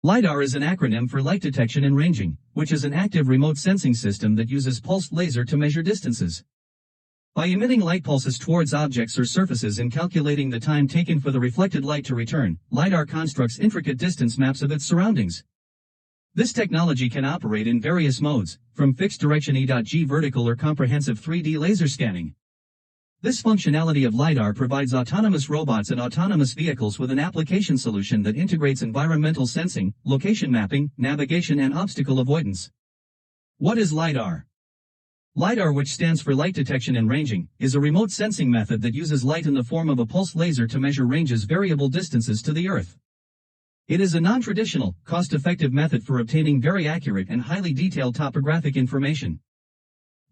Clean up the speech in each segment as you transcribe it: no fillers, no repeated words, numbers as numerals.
Lidar is an acronym for light detection and ranging, which is an active remote sensing system that uses pulsed laser to measure distances. By emitting light pulses towards objects or surfaces and calculating the time taken for the reflected light to return, Lidar constructs intricate distance maps of its surroundings. This technology can operate in various modes, from fixed direction E.G vertical or comprehensive 3D laser scanning. This functionality of Lidar provides autonomous robots and autonomous vehicles with an application solution that integrates environmental sensing, location mapping, navigation and obstacle avoidance. What is Lidar? Lidar, which stands for light detection and ranging, is a remote sensing method that uses light in the form of a pulsed laser to measure ranges variable distances to the Earth. It is a non-traditional, cost-effective method for obtaining very accurate and highly detailed topographic information.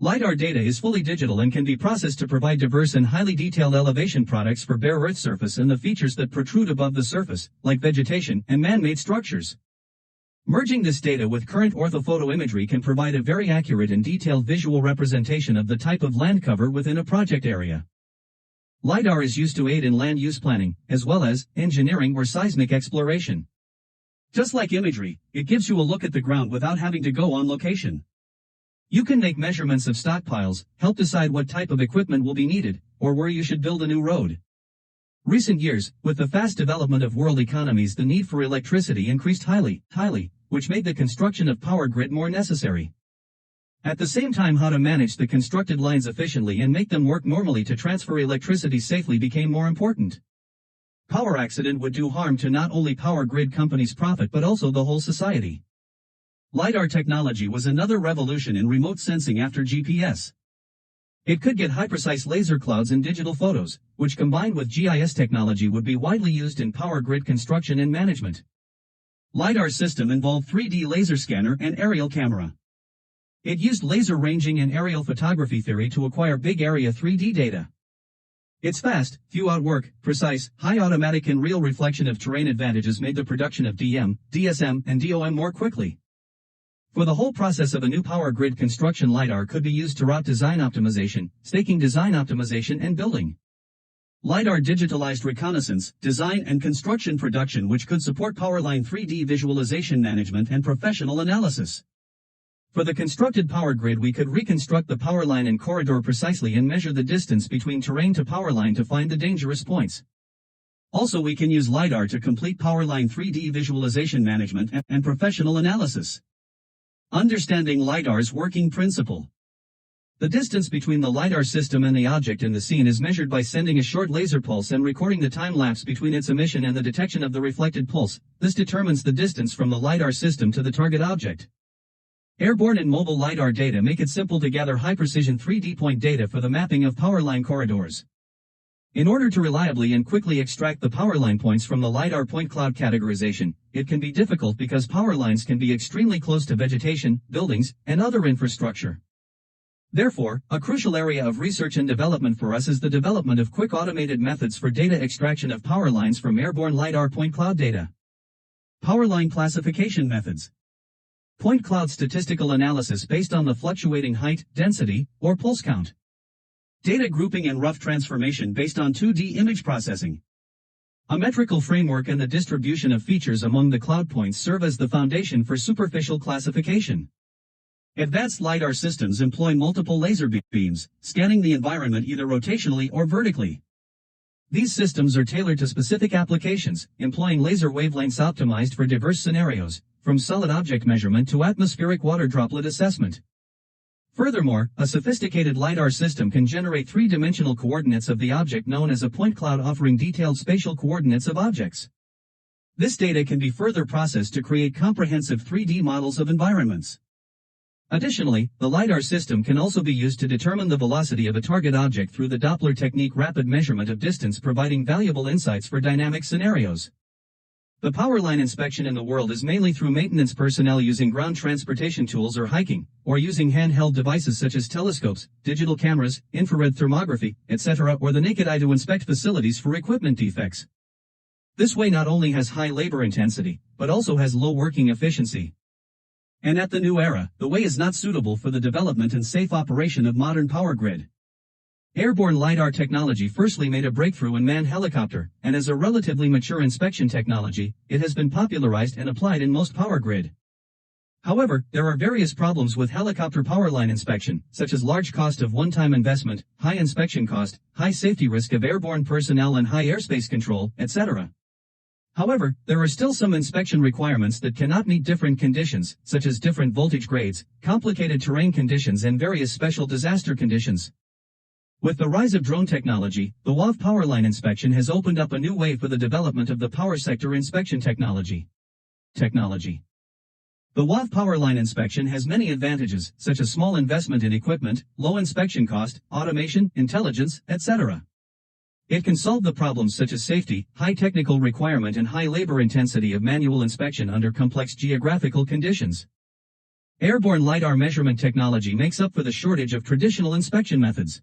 Lidar data is fully digital and can be processed to provide diverse and highly detailed elevation products for bare Earth surface and the features that protrude above the surface, like vegetation and man-made structures. Merging this data with current orthophoto imagery can provide a very accurate and detailed visual representation of the type of land cover within a project area. Lidar is used to aid in land use planning, as well as engineering or seismic exploration. Just like imagery, it gives you a look at the ground without having to go on location. You can make measurements of stockpiles, help decide what type of equipment will be needed, or where you should build a new road. Recent years, with the fast development of world economies, the need for electricity increased highly, which made the construction of power grid more necessary. At the same time, how to manage the constructed lines efficiently and make them work normally to transfer electricity safely became more important. Power accident would do harm to not only power grid companies' profit but also the whole society. Lidar technology was another revolution in remote sensing after GPS. It could get high-precise laser clouds in digital photos, which combined with GIS technology would be widely used in power grid construction and management. Lidar system involved 3D laser scanner and aerial camera. It used laser ranging and aerial photography theory to acquire big area 3D data. Its fast, few outwork, precise, high automatic and real reflection of terrain advantages made the production of DM, DSM, and DOM more quickly. For the whole process of a new power grid construction, Lidar could be used to route design optimization, staking design optimization and building. Lidar digitalized reconnaissance, design and construction production, which could support powerline 3D visualization management and professional analysis. For the constructed power grid, we could reconstruct the power line and corridor precisely and measure the distance between terrain to power line to find the dangerous points. Also, we can use Lidar to complete power line 3D visualization management and professional analysis. Understanding Lidar's working principle. The distance between the Lidar system and the object in the scene is measured by sending a short laser pulse and recording the time lapse between its emission and the detection of the reflected pulse. This determines the distance from the Lidar system to the target object. Airborne and mobile Lidar data make it simple to gather high-precision 3D point data for the mapping of power line corridors. In order to reliably and quickly extract the power line points from the Lidar point cloud categorization, it can be difficult because power lines can be extremely close to vegetation, buildings, and other infrastructure. Therefore, a crucial area of research and development for us is the development of quick automated methods for data extraction of power lines from airborne Lidar point cloud data. Power line classification methods. Point cloud statistical analysis based on the fluctuating height, density, or pulse count. Data grouping and rough transformation based on 2D image processing. A metrical framework and the distribution of features among the cloud points serve as the foundation for superficial classification. Advanced Lidar systems employ multiple laser beams, scanning the environment either rotationally or vertically. These systems are tailored to specific applications, employing laser wavelengths optimized for diverse scenarios, from solid object measurement to atmospheric water droplet assessment. Furthermore, a sophisticated Lidar system can generate three-dimensional coordinates of the object known as a point cloud, offering detailed spatial coordinates of objects. This data can be further processed to create comprehensive 3D models of environments. Additionally, the Lidar system can also be used to determine the velocity of a target object through the Doppler technique, rapid measurement of distance, providing valuable insights for dynamic scenarios. The power line inspection in the world is mainly through maintenance personnel using ground transportation tools or hiking, or using handheld devices such as telescopes, digital cameras, infrared thermography, etc., or the naked eye to inspect facilities for equipment defects. This way not only has high labor intensity, but also has low working efficiency. And at the new era, the way is not suitable for the development and safe operation of modern power grid. Airborne LiDAR technology firstly made a breakthrough in manned helicopter, and as a relatively mature inspection technology, it has been popularized and applied in most power grid. However, there are various problems with helicopter power line inspection, such as large cost of one-time investment, high inspection cost, high safety risk of airborne personnel and high airspace control, etc. However, there are still some inspection requirements that cannot meet different conditions, such as different voltage grades, complicated terrain conditions and various special disaster conditions. With the rise of drone technology, the WAV power line inspection has opened up a new way for the development of the power sector inspection technology. The WAV power line inspection has many advantages, such as small investment in equipment, low inspection cost, automation, intelligence, etc. It can solve the problems such as safety, high technical requirement and high labor intensity of manual inspection under complex geographical conditions. Airborne LiDAR measurement technology makes up for the shortage of traditional inspection methods.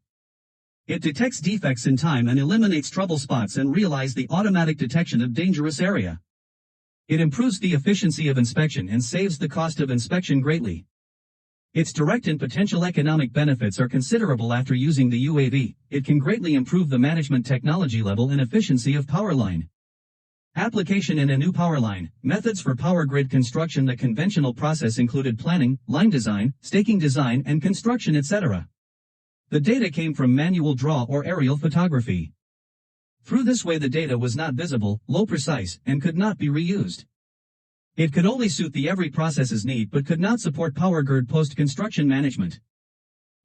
It detects defects in time and eliminates trouble spots and realizes the automatic detection of dangerous area. It improves the efficiency of inspection and saves the cost of inspection greatly. Its direct and potential economic benefits are considerable after using the UAV. It can greatly improve the management technology level and efficiency of power line. Application in a new power line. Methods for power grid construction. The conventional process included planning, line design, staking design and construction, etc. The data came from manual draw or aerial photography. Through this way the data was not visible, low precise, and could not be reused. It could only suit the every process's need but could not support power grid post-construction management.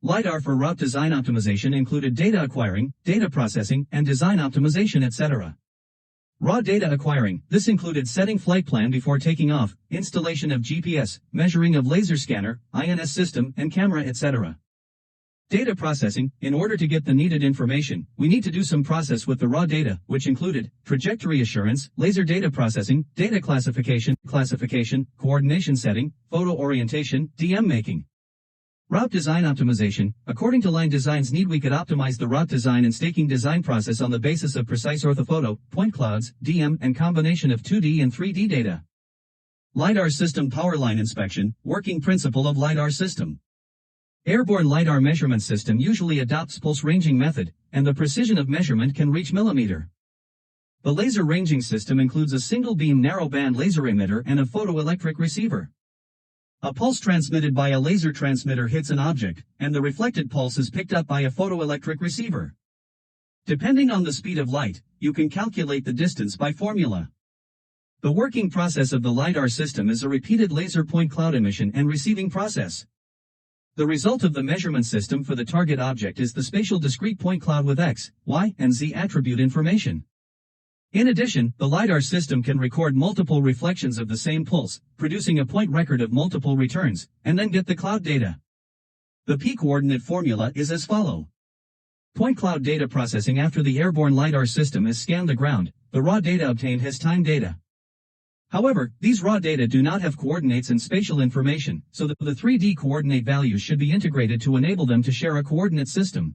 LiDAR for route design optimization included data acquiring, data processing, and design optimization, etc. Raw data acquiring. This included setting flight plan before taking off, installation of GPS, measuring of laser scanner, INS system, and camera, etc. Data processing. In order to get the needed information, we need to do some process with the raw data, which included trajectory assurance, laser data processing, data classification, coordination setting, photo orientation, DM making. Route design optimization. According to line design's need, we could optimize the route design and staking design process on the basis of precise orthophoto, point clouds, DM, and combination of 2D and 3D data. LiDAR system power line inspection. Working principle of LiDAR system. Airborne LiDAR measurement system usually adopts pulse ranging method, and the precision of measurement can reach millimeter. The laser ranging system includes a single beam narrowband laser emitter and a photoelectric receiver. A pulse transmitted by a laser transmitter hits an object, and the reflected pulse is picked up by a photoelectric receiver. Depending on the speed of light, you can calculate the distance by formula. The working process of the LiDAR system is a repeated laser point cloud emission and receiving process. The result of the measurement system for the target object is the spatial discrete point cloud with X, Y, and Z attribute information. In addition, the LiDAR system can record multiple reflections of the same pulse, producing a point record of multiple returns, and then get the cloud data. The p-coordinate formula is as follows. Point cloud data processing. After the airborne LiDAR system has scanned the ground, the raw data obtained has time data. However, these raw data do not have coordinates and spatial information, so the 3D coordinate values should be integrated to enable them to share a coordinate system.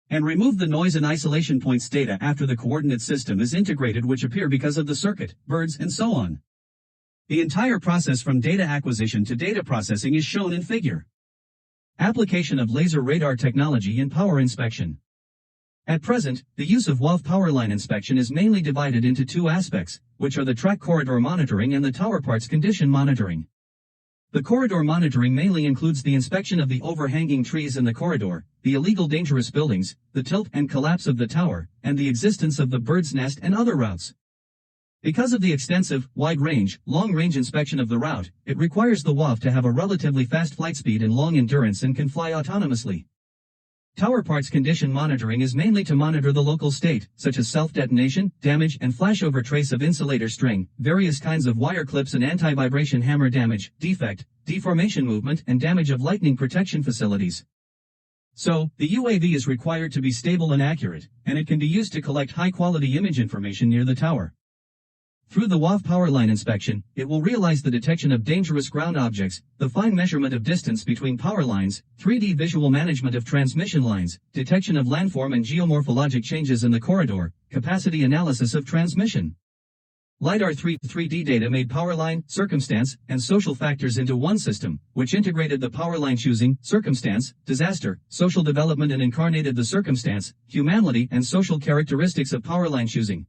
And remove the noise and isolation points data after the coordinate system is integrated, which appear because of the circuit, birds, and so on. The entire process from data acquisition to data processing is shown in figure. Application of laser radar technology in power inspection. At present, the use of WAV power line inspection is mainly divided into two aspects, which are the track corridor monitoring and the tower parts condition monitoring. The corridor monitoring mainly includes the inspection of the overhanging trees in the corridor, the illegal dangerous buildings, the tilt and collapse of the tower, and the existence of the bird's nest and other routes. Because of the extensive, wide-range, long-range inspection of the route, it requires the WAV to have a relatively fast flight speed and long endurance and can fly autonomously. Tower parts condition monitoring is mainly to monitor the local state, such as self-detonation, damage and flashover trace of insulator string, various kinds of wire clips and anti-vibration hammer damage, defect, deformation movement and damage of lightning protection facilities. So, the UAV is required to be stable and accurate, and it can be used to collect high-quality image information near the tower. Through the WAV power line inspection, it will realize the detection of dangerous ground objects, the fine measurement of distance between power lines, 3D visual management of transmission lines, detection of landform and geomorphologic changes in the corridor, capacity analysis of transmission. Lidar 3D data made power line, circumstance, and social factors into one system, which integrated the power line choosing, circumstance, disaster, social development and incarnated the circumstance, humanity and social characteristics of power line choosing.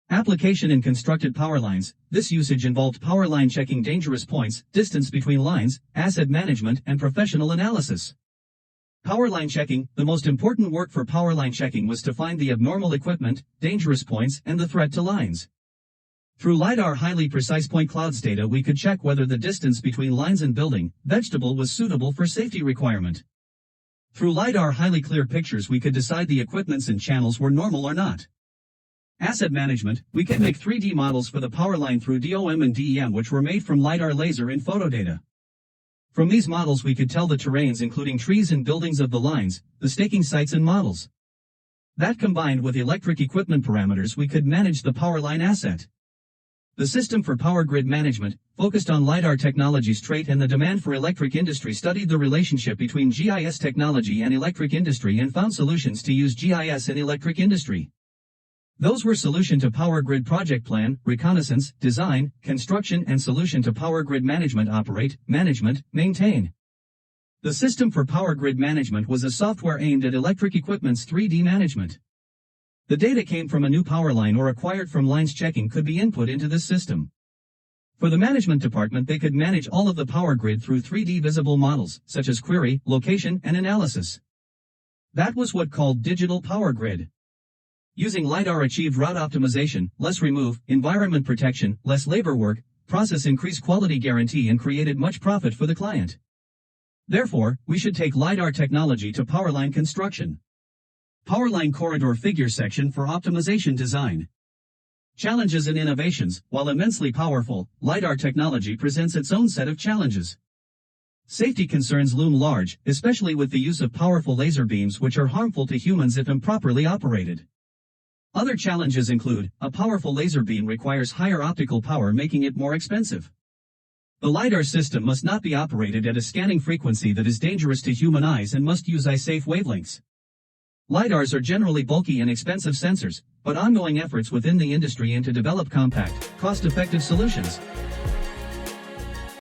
Application in constructed power lines. This usage involved power line checking dangerous points, distance between lines, asset management, and professional analysis. Power line checking. The most important work for power line checking was to find the abnormal equipment, dangerous points, and the threat to lines. Through Lidar highly precise point clouds data we could check whether the distance between lines and building, vegetable was suitable for safety requirement. Through Lidar highly clear pictures we could decide the equipments and channels were normal or not. Asset management. We could make 3D models for the power line through DOM and DEM which were made from Lidar laser and photo data. From these models we could tell the terrains including trees and buildings of the lines, the staking sites and models. That combined with electric equipment parameters we could manage the power line asset. The system for power grid management, focused on Lidar technology's trait and the demand for electric industry studied the relationship between GIS technology and electric industry and found solutions to use GIS in electric industry. Those were solution to power grid project plan, reconnaissance, design, construction and solution to power grid management operate, management, maintain. The system for power grid management was a software aimed at electric equipment's 3D management. The data came from a new power line or acquired from lines checking could be input into this system. For the management department they could manage all of the power grid through 3D visible models, such as query, location, and analysis. That was what called digital power grid. Using Lidar achieved route optimization, less remove, environment protection, less labor work, process increased quality guarantee and created much profit for the client. Therefore, we should take Lidar technology to power line construction. Powerline corridor figure section for optimization design. Challenges and innovations. While immensely powerful, Lidar technology presents its own set of challenges. Safety concerns loom large, especially with the use of powerful laser beams which are harmful to humans if improperly operated. Other challenges include, a powerful laser beam requires higher optical power making it more expensive. The Lidar system must not be operated at a scanning frequency that is dangerous to human eyes and must use eye-safe wavelengths. Lidars are generally bulky and expensive sensors, but ongoing efforts within the industry to develop compact, cost-effective solutions.